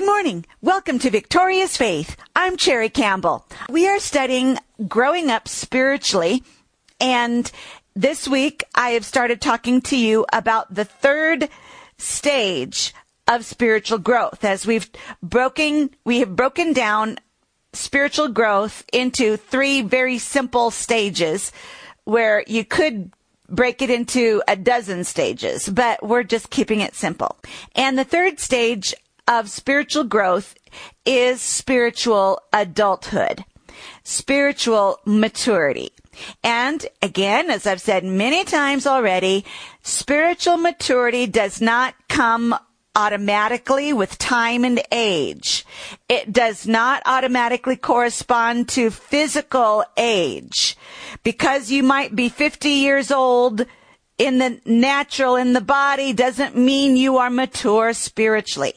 Good morning. Welcome to Victorious Faith. I'm Cherry Campbell. We are studying growing up spiritually, and this week I have started talking to you about the third stage of spiritual growth. As we have broken down spiritual growth into three very simple stages, where you could break it into a dozen stages, but we're just keeping it simple. And the third stage of spiritual growth is spiritual adulthood, spiritual maturity. And again, as I've said many times already, spiritual maturity does not come automatically with time and age. It does not automatically correspond to physical age. Because you might be 50 years old in the natural, in the body, doesn't mean you are mature spiritually.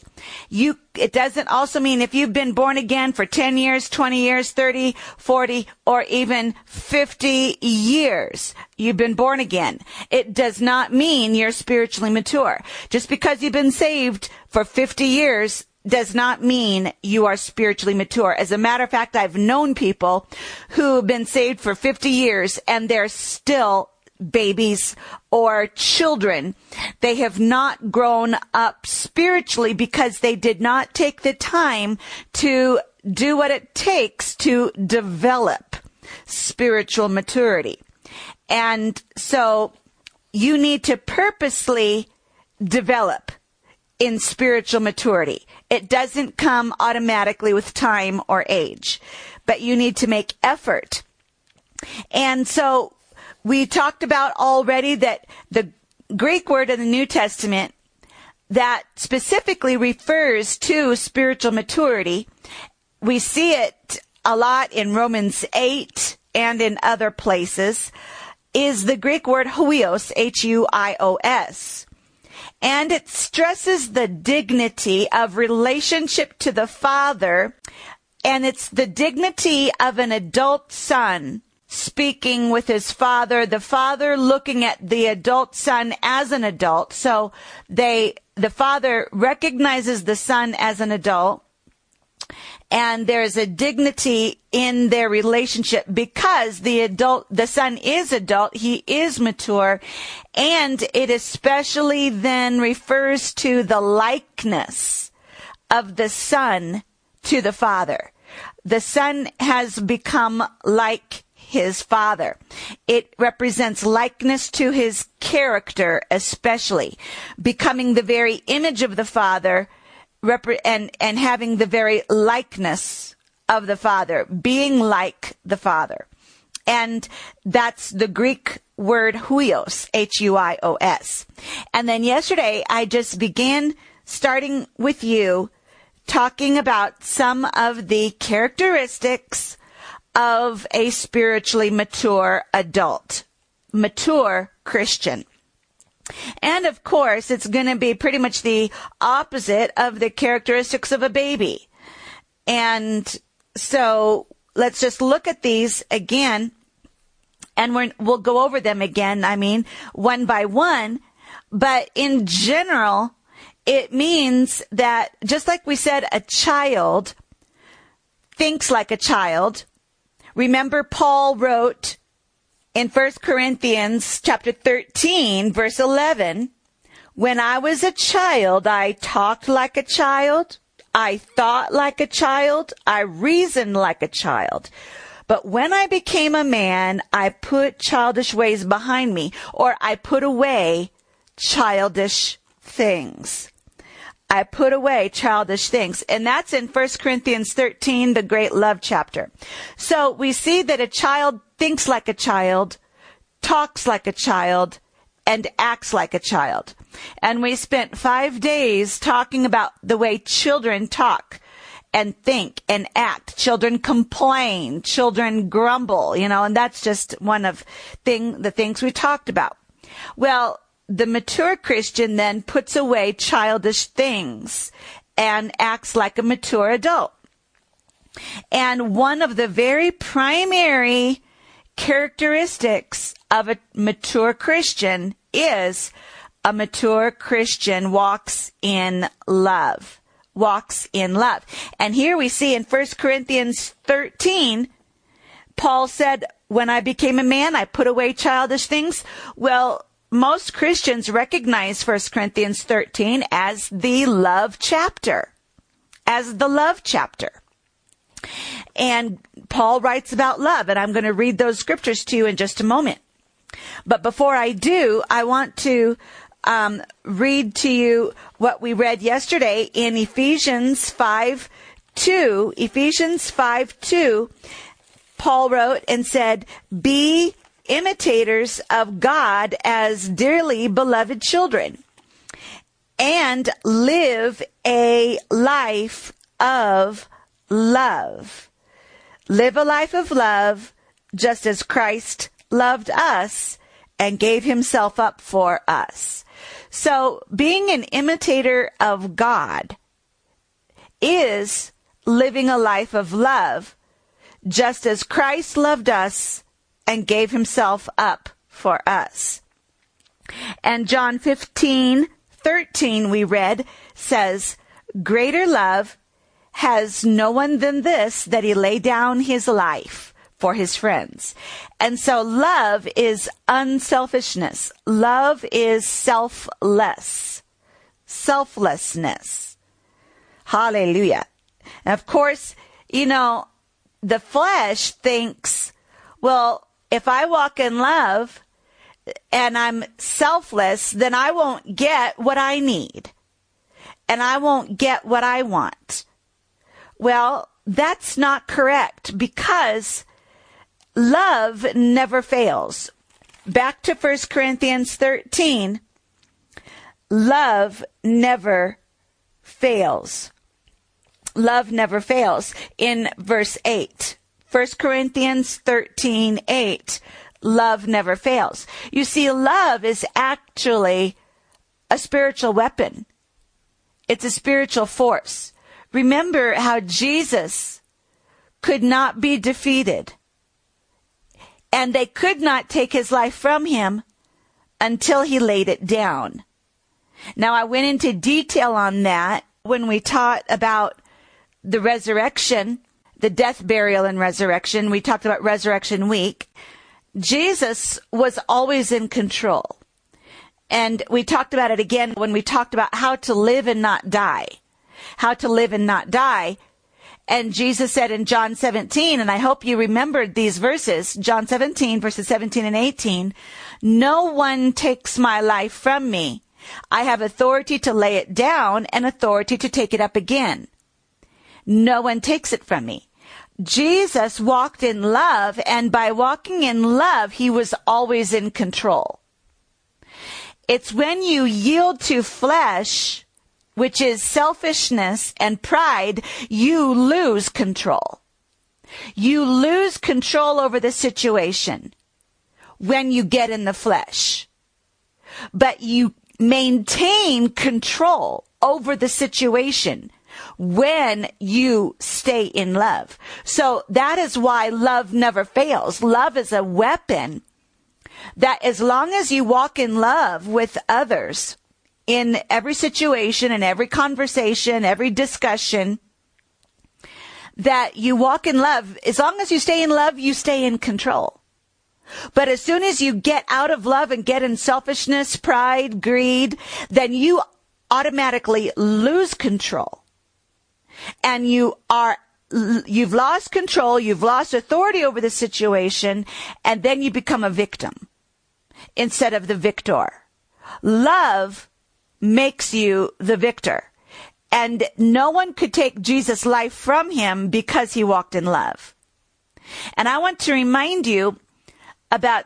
It doesn't also mean if you've been born again for 10 years, 20 years, 30, 40, or even 50 years, you've been born again. It does not mean you're spiritually mature. Just because you've been saved for 50 years does not mean you are spiritually mature. As a matter of fact, I've known people who've been saved for 50 years and they're still babies or children. They have not grown up spiritually because they did not take the time to do what it takes to develop spiritual maturity. And so you need to purposely develop in spiritual maturity. It doesn't come automatically with time or age, but you need to make effort. And so we talked about already that the Greek word in the New Testament that specifically refers to spiritual maturity, we see it a lot in Romans 8 and in other places, is the Greek word huios, H-U-I-O-S. And it stresses the dignity of relationship to the Father, and it's the dignity of an adult son speaking with his father, the father looking at the adult son as an adult. So the father recognizes the son as an adult, and there's a dignity in their relationship because the son is adult, he is mature, and it especially then refers to the likeness of the son to the father. The son has become like his father. It represents likeness to his character, especially becoming the very image of the Father and having the very likeness of the Father, being like the Father. And that's the Greek word huios, H-U-I-O-S. And then yesterday, I just began starting with you talking about some of the characteristics of a spiritually mature adult, mature Christian. And of course, it's going to be pretty much the opposite of the characteristics of a baby. And so let's just look at these again, and we'll go over them again, one by one. But in general, it means that just like we said, a child thinks like a child. Remember, Paul wrote in 1 Corinthians chapter 13, verse 11, "When I was a child, I talked like a child, I thought like a child, I reasoned like a child. But when I became a man, I put childish ways behind me," or I put away childish things. I put away childish things. And that's in 1 Corinthians 13, the great love chapter. So we see that a child thinks like a child, talks like a child, and acts like a child. And we spent 5 days talking about the way children talk and think and act. Children complain, children grumble, and that's just one of the things we talked about. Well, the mature Christian then puts away childish things and acts like a mature adult. And one of the very primary characteristics of a mature Christian is a mature Christian walks in love. walks in love. And here we see in 1 Corinthians 13, Paul said, when I became a man, I put away childish things. Well, most Christians recognize 1 Corinthians 13 as the love chapter. As the love chapter. And Paul writes about love, and I'm going to read those scriptures to you in just a moment. But before I do, I want to read to you what we read yesterday in Ephesians 5:2. Ephesians 5:2, Paul wrote and said, "Be imitators of God as dearly beloved children, and live a life of love." Live a life of love, just as Christ loved us and gave himself up for us. So being an imitator of God is living a life of love, just as Christ loved us and gave himself up for us. And John 15:13 we read says, "Greater love has no one than this, that he lay down his life for his friends." And so love is unselfishness. Love is selflessness. Hallelujah. And of course, the flesh thinks, well, if I walk in love and I'm selfless, then I won't get what I need. And I won't get what I want. Well, that's not correct, because love never fails. Back to 1 Corinthians 13, love never fails. Love never fails. In verse 8, 1 Corinthians 13:8, love never fails. You see, love is actually a spiritual weapon. It's a spiritual force. Remember how Jesus could not be defeated, and they could not take his life from him until he laid it down. Now, I went into detail on that when we taught about the resurrection, the death, burial, and resurrection. We talked about Resurrection Week. Jesus was always in control. And we talked about it again when we talked about how to live and not die. How to live and not die. And Jesus said in John 17, and I hope you remembered these verses, John 17, verses 17 and 18, "No one takes my life from me. I have authority to lay it down and authority to take it up again. No one takes it from me." Jesus walked in love, and by walking in love, he was always in control. It's when you yield to flesh, which is selfishness and pride, you lose control. You lose control over the situation when you get in the flesh. But you maintain control over the situation when you stay in love. So that is why love never fails. Love is a weapon that, as long as you walk in love with others, in every situation, in every conversation, every discussion, that you walk in love, as long as you stay in love, you stay in control. But as soon as you get out of love and get in selfishness, pride, greed, then you automatically lose control. And you've lost control, you've lost authority over the situation, and then you become a victim instead of the victor. Love makes you the victor. And no one could take Jesus' life from him because he walked in love. And I want to remind you about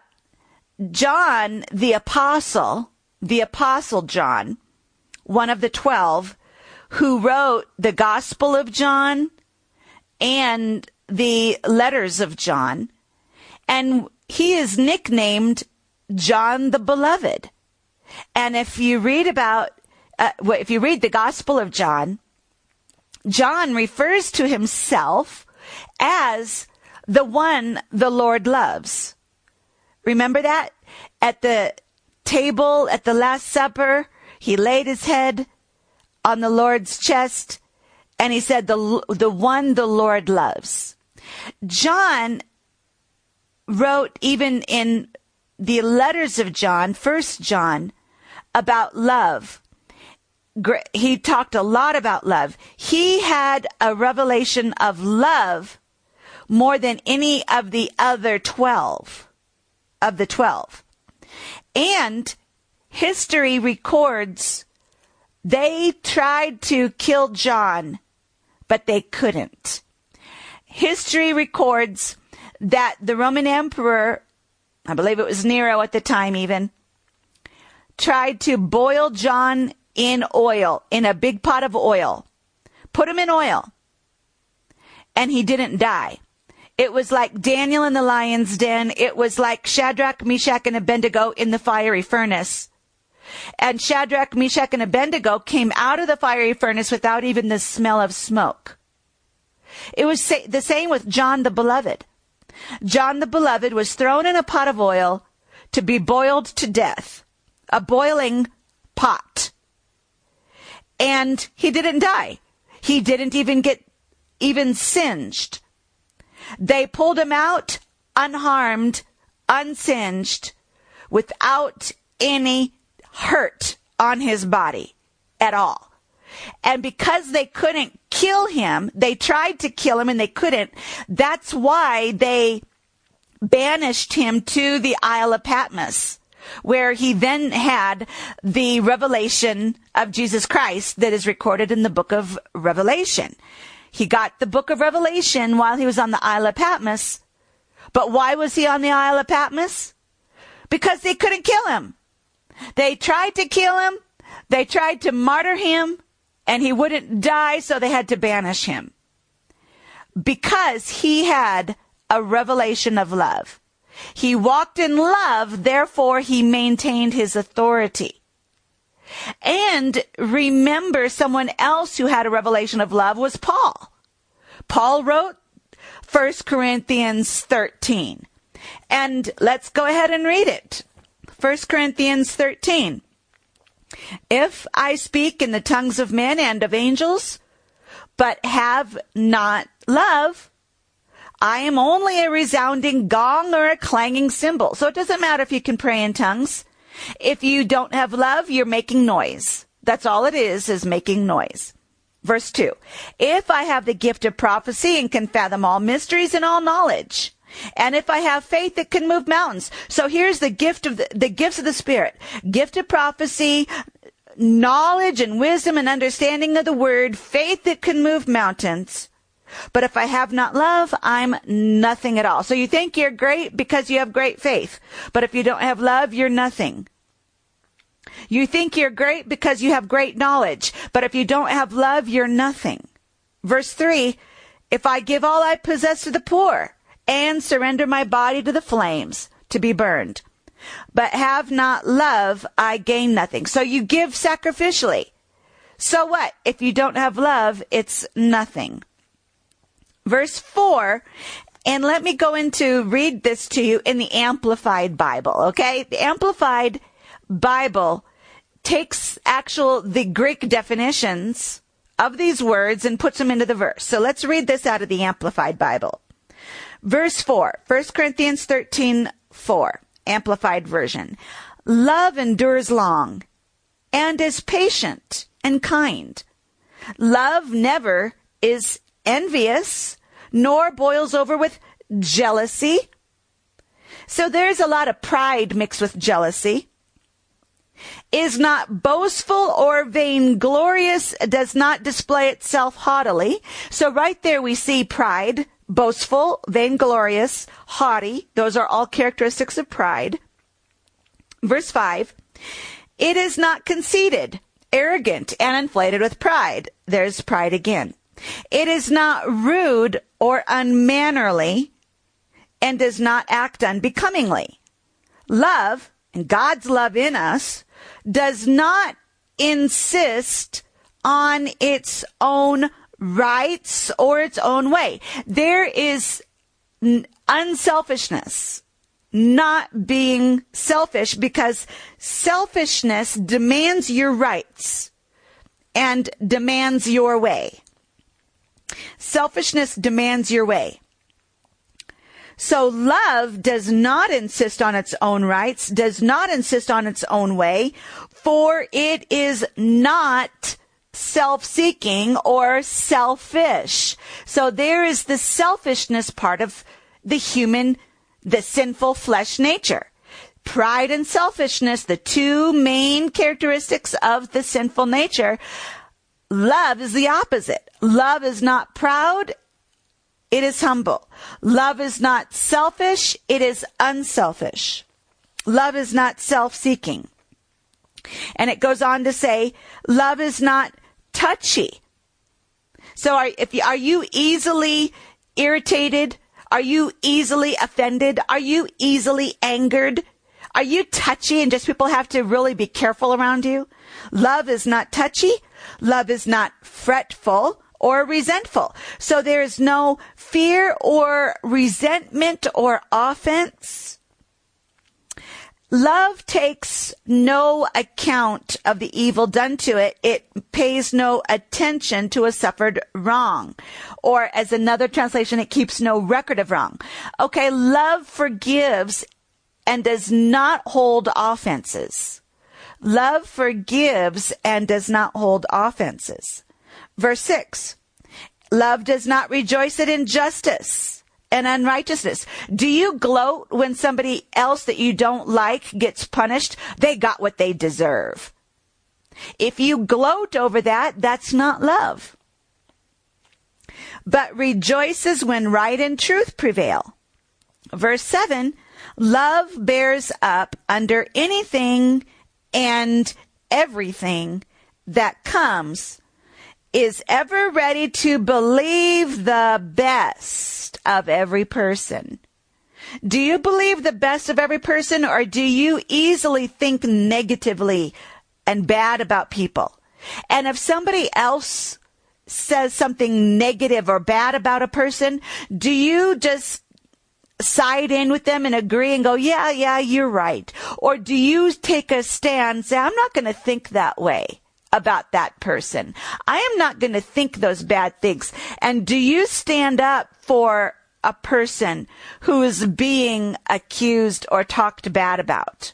John the Apostle John, one of the 12, who wrote the Gospel of John and the letters of John. And he is nicknamed John the Beloved. And if you read the Gospel of John, John refers to himself as the one the Lord loves. Remember that? At the table, at the Last Supper, he laid his head on the Lord's chest, And he said, the one the Lord loves. John wrote, even in the letters of John, 1 John, about love. He talked a lot about love. He had a revelation of love more than any of the other 12 of the 12. And history records they tried to kill John, but they couldn't. History records that the Roman emperor, I believe it was Nero at the time even, tried to boil John in oil, in a big pot of oil. Put him in oil. And he didn't die. It was like Daniel in the lion's den. It was like Shadrach, Meshach, and Abednego in the fiery furnace. And Shadrach, Meshach, and Abednego came out of the fiery furnace without even the smell of smoke. It was the same with John the Beloved. John the Beloved was thrown in a pot of oil to be boiled to death. A boiling pot. And he didn't die. He didn't even get singed. They pulled him out unharmed, unsinged, without any hurt on his body at all. And because they couldn't kill him, they tried to kill him and they couldn't. That's why they banished him to the Isle of Patmos, where he then had the revelation of Jesus Christ that is recorded in the book of Revelation. He got the book of Revelation while he was on the Isle of Patmos. But why was he on the Isle of Patmos? Because they couldn't kill him. They tried to kill him. They tried to martyr him, and he wouldn't die, so they had to banish him. Because he had a revelation of love. He walked in love, therefore he maintained his authority. And remember, someone else who had a revelation of love was Paul. Paul wrote 1 Corinthians 13. And let's go ahead and read it. 1 Corinthians 13. If I speak in the tongues of men and of angels, but have not love, I am only a resounding gong or a clanging cymbal. So it doesn't matter if you can pray in tongues. If you don't have love, you're making noise. That's all it is making noise. Verse 2. If I have the gift of prophecy and can fathom all mysteries and all knowledge, and if I have faith that can move mountains. So here's the gift of the gifts of the Spirit. Gift of prophecy, knowledge and wisdom and understanding of the word, faith that can move mountains. But if I have not love, I'm nothing at all. So you think you're great because you have great faith. But if you don't have love, you're nothing. You think you're great because you have great knowledge. But if you don't have love, you're nothing. Verse 3, if I give all I possess to the poor and surrender my body to the flames to be burned, but have not love, I gain nothing. So you give sacrificially. So what? If you don't have love, it's nothing. Verse 4, and let me go into read this to you in the Amplified Bible, okay? The Amplified Bible takes the Greek definitions of these words and puts them into the verse. So let's read this out of the Amplified Bible. Verse 4, 1 Corinthians 13:4, Amplified Version. Love endures long and is patient and kind. Love never is envious, nor boils over with jealousy. So there's a lot of pride mixed with jealousy. Is not boastful or vainglorious, does not display itself haughtily. So right there we see pride, boastful, vainglorious, haughty. Those are all characteristics of pride. Verse 5, it is not conceited, arrogant, and inflated with pride. There's pride again. It is not rude or unmannerly and does not act unbecomingly. Love, and God's love in us, does not insist on its own rights or its own way. There is unselfishness, not being selfish, because selfishness demands your rights and demands your way. Selfishness demands your way. So love does not insist on its own rights, does not insist on its own way, for it is not self-seeking or selfish. So there is the selfishness part of the sinful flesh nature. Pride and selfishness, the two main characteristics of the sinful nature. Love is the opposite. Love is not proud, it is humble. Love is not selfish, it is unselfish. Love is not self-seeking. And it goes on to say, love is not touchy. So are you easily irritated? Are you easily offended? Are you easily angered? Are you touchy and just people have to really be careful around you? Love is not touchy. Love is not fretful or resentful. So there is no fear or resentment or offense. Love takes no account of the evil done to it. It pays no attention to a suffered wrong. Or as another translation, it keeps no record of wrong. Okay, love forgives and does not hold offenses. Love forgives and does not hold offenses. Verse 6, love does not rejoice at injustice and unrighteousness. Do you gloat when somebody else that you don't like gets punished? They got what they deserve. If you gloat over that, that's not love. But rejoices when right and truth prevail. Verse 7, love bears up under anything and everything that comes, is ever ready to believe the best of every person. Do you believe the best of every person, or do you easily think negatively and bad about people? And if somebody else says something negative or bad about a person, do you just side in with them and agree and go, yeah, you're right? Or do you take a stand and say, I'm not going to think that way about that person. I am not going to think those bad things. And do you stand up for a person who is being accused or talked bad about?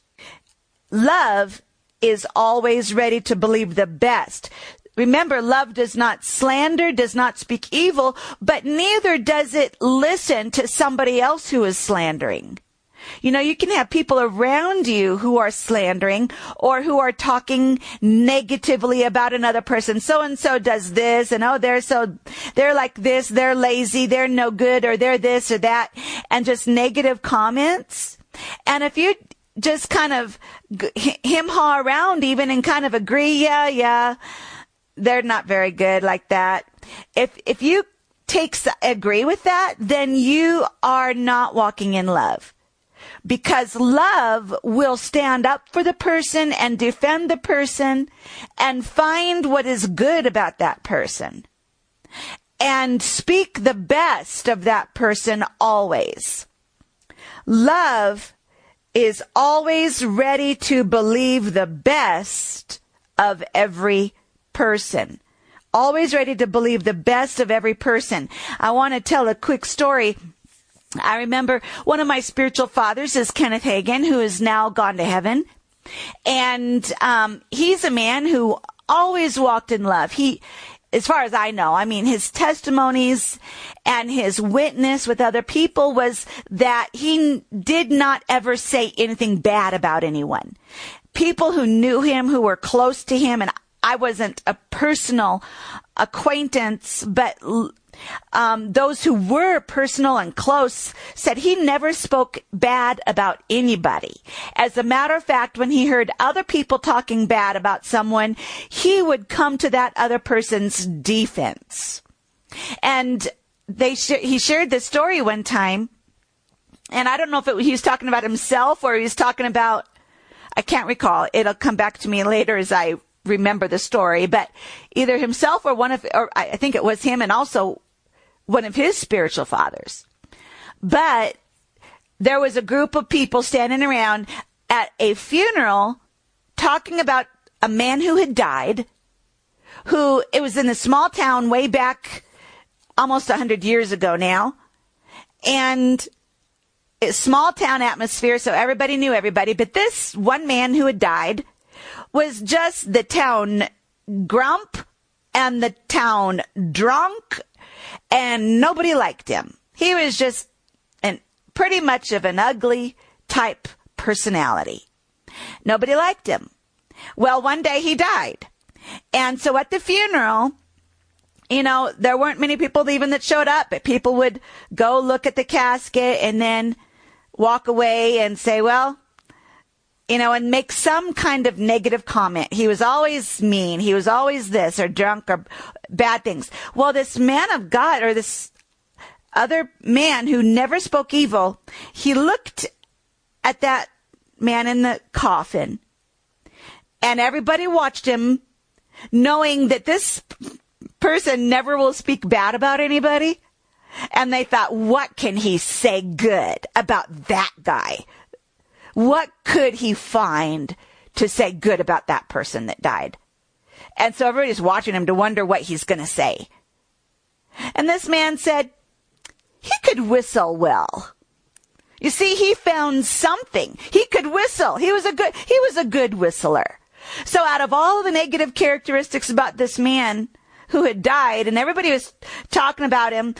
Love is always ready to believe the best. Remember, love does not slander, does not speak evil, but neither does it listen to somebody else who is slandering. You know, you can have people around you who are slandering or who are talking negatively about another person. So-and-so does this, and they're like this, they're lazy, they're no good, or they're this or that, and just negative comments. And if you just kind of hem-haw around even and kind of agree, yeah, they're not very good like that. If you agree with that, then you are not walking in love. Because love will stand up for the person and defend the person and find what is good about that person and speak the best of that person always. Love is always ready to believe the best of every person. Always ready to believe the best of every person. I want to tell a quick story. I remember one of my spiritual fathers is Kenneth Hagin, who is now gone to heaven. And he's a man who always walked in love. He, as far as I know, his testimonies and his witness with other people was that he did not ever say anything bad about anyone. People who knew him, who were close to him, and I wasn't a personal acquaintance, but those who were personal and close said he never spoke bad about anybody. As a matter of fact, when he heard other people talking bad about someone, he would come to that other person's defense. And he shared this story one time, and I don't know if he was talking about himself or he was talking about, I can't recall. It'll come back to me later as I remember the story, but either himself or I think it was him and also one of his spiritual fathers. But there was a group of people standing around at a funeral talking about a man who had died, it was in a small town way back almost 100 years ago now. And it's small town atmosphere, so everybody knew everybody. But this one man who had died was just the town grump and the town drunk, and nobody liked him. He was just pretty much of an ugly type personality. Nobody liked him. Well, one day he died. And so at the funeral, there weren't many people even that showed up, but people would go look at the casket and then walk away and say, well, and make some kind of negative comment. He was always mean. He was always this or drunk or bad things. Well, this man of God, or this other man who never spoke evil, he looked at that man in the coffin, and everybody watched him, knowing that this person never will speak bad about anybody. And they thought, what can he say good about that guy? What could he find to say good about that person that died? And so everybody's watching him to wonder what he's going to say. And this man said, he could whistle well. You see, he found something. He could whistle. He was a good whistler. So out of all the negative characteristics about this man who had died, and everybody was talking about him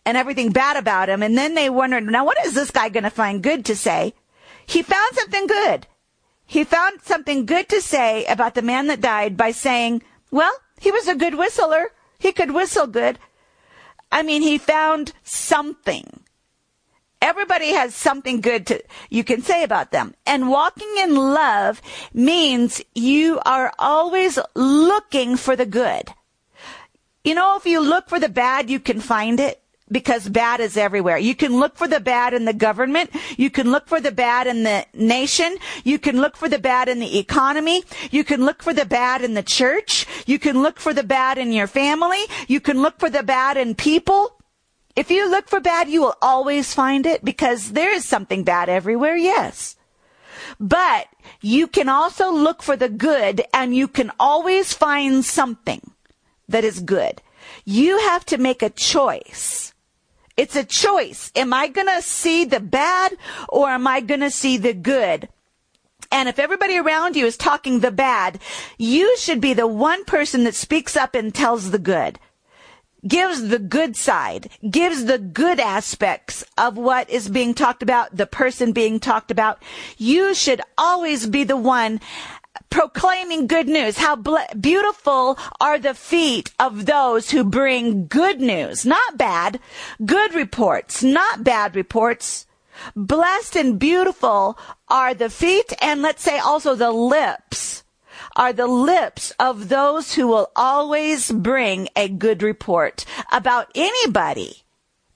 and everything bad about him, and then they wondered, now what is this guy going to find good to say? He found something good. He found something good to say about the man that died by saying, well, he was a good whistler. He could whistle good. I mean, he found something. Everybody has something good you can say about them. And walking in love means you are always looking for the good. If you look for the bad, you can find it, because bad is everywhere. You can look for the bad in the government. You can look for the bad in the nation. You can look for the bad in the economy. You can look for the bad in the church. You can look for the bad in your family. You can look for the bad in people. If you look for bad, you will always find it, because there is something bad everywhere, yes. But you can also look for the good, and you can always find something that is good. You have to make a choice. It's a choice. Am I going to see the bad, or am I going to see the good? And if everybody around you is talking the bad, you should be the one person that speaks up and tells the good. Gives the good side, gives the good aspects of what is being talked about, the person being talked about. You should always be the one proclaiming good news. How beautiful are the feet of those who bring good news, not bad, good reports, not bad reports. Blessed and beautiful are the feet, and let's say also the lips, are the lips of those who will always bring a good report about anybody,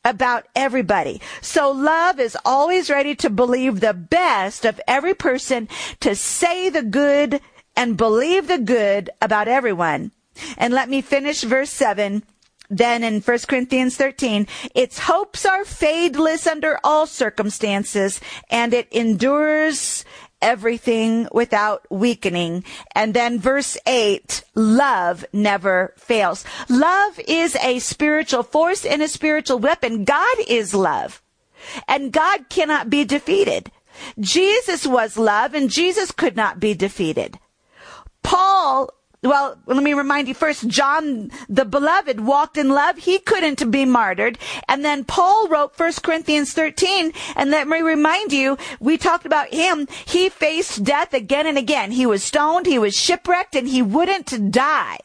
about everybody. So love is always ready to believe the best of every person, to say the good and believe the good about everyone. And let me finish verse 7. Then in 1 Corinthians 13, its hopes are fadeless under all circumstances, and it endures everything without weakening. And then verse 8, love never fails. Love is a spiritual force and a spiritual weapon. God is love, and God cannot be defeated. Jesus was love, and Jesus could not be defeated. Well, let me remind you first, John, the beloved, walked in love. He couldn't be martyred. And then Paul wrote 1 Corinthians 13. And let me remind you, we talked about him. He faced death again and again. He was stoned, he was shipwrecked, and he wouldn't die.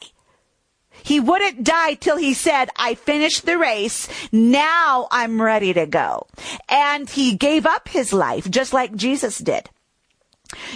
He wouldn't die till he said, I finished the race. Now I'm ready to go. And he gave up his life just like Jesus did.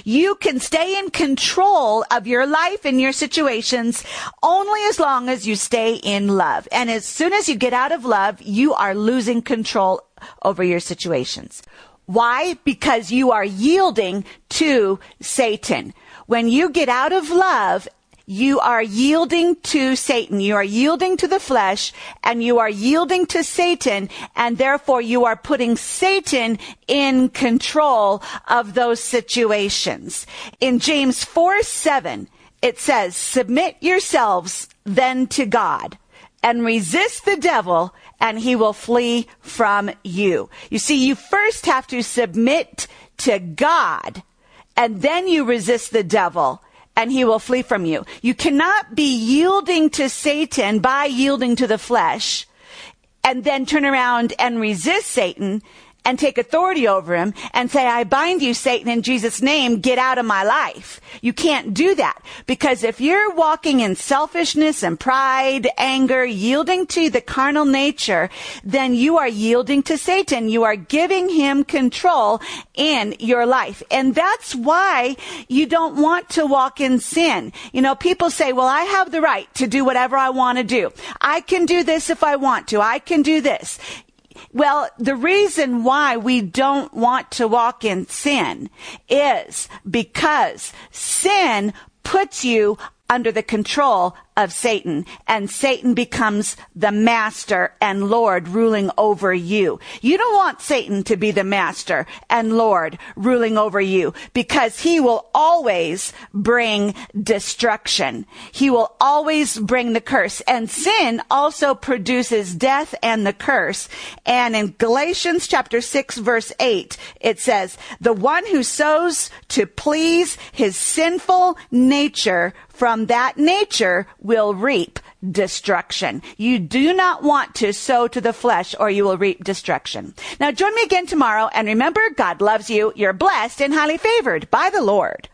You can stay in control of your life and your situations only as long as you stay in love. And as soon as you get out of love, you are losing control over your situations. Why? Because you are yielding to Satan. When you get out of love, you are yielding to Satan. You are yielding to the flesh, and you are yielding to Satan, and therefore you are putting Satan in control of those situations. In James 4:7, it says, submit yourselves then to God. and resist the devil, and he will flee from you. You see, you first have to submit to God, and then you resist the devil, and he will flee from you. You cannot be yielding to Satan by yielding to the flesh, and then turn around and resist Satan and take authority over him and say, I bind you, Satan, in Jesus' name, get out of my life. You can't do that, because if you're walking in selfishness and pride, anger, yielding to the carnal nature, then you are yielding to Satan. You are giving him control in your life. And that's why you don't want to walk in sin. You know, people say, well, I have the right to do whatever I want to do. I can do this if I want to. I can do this. Well, the reason why we don't want to walk in sin is because sin puts you under the control of Satan, and Satan becomes the master and Lord ruling over you. You don't want Satan to be the master and Lord ruling over you, because he will always bring destruction. He will always bring the curse. And sin also produces death and the curse. And in Galatians chapter 6, verse 8, it says, the one who sows to please his sinful nature, from that nature will reap destruction. You do not want to sow to the flesh, or you will reap destruction. Now join me again tomorrow, and remember, God loves you. You're blessed and highly favored by the Lord.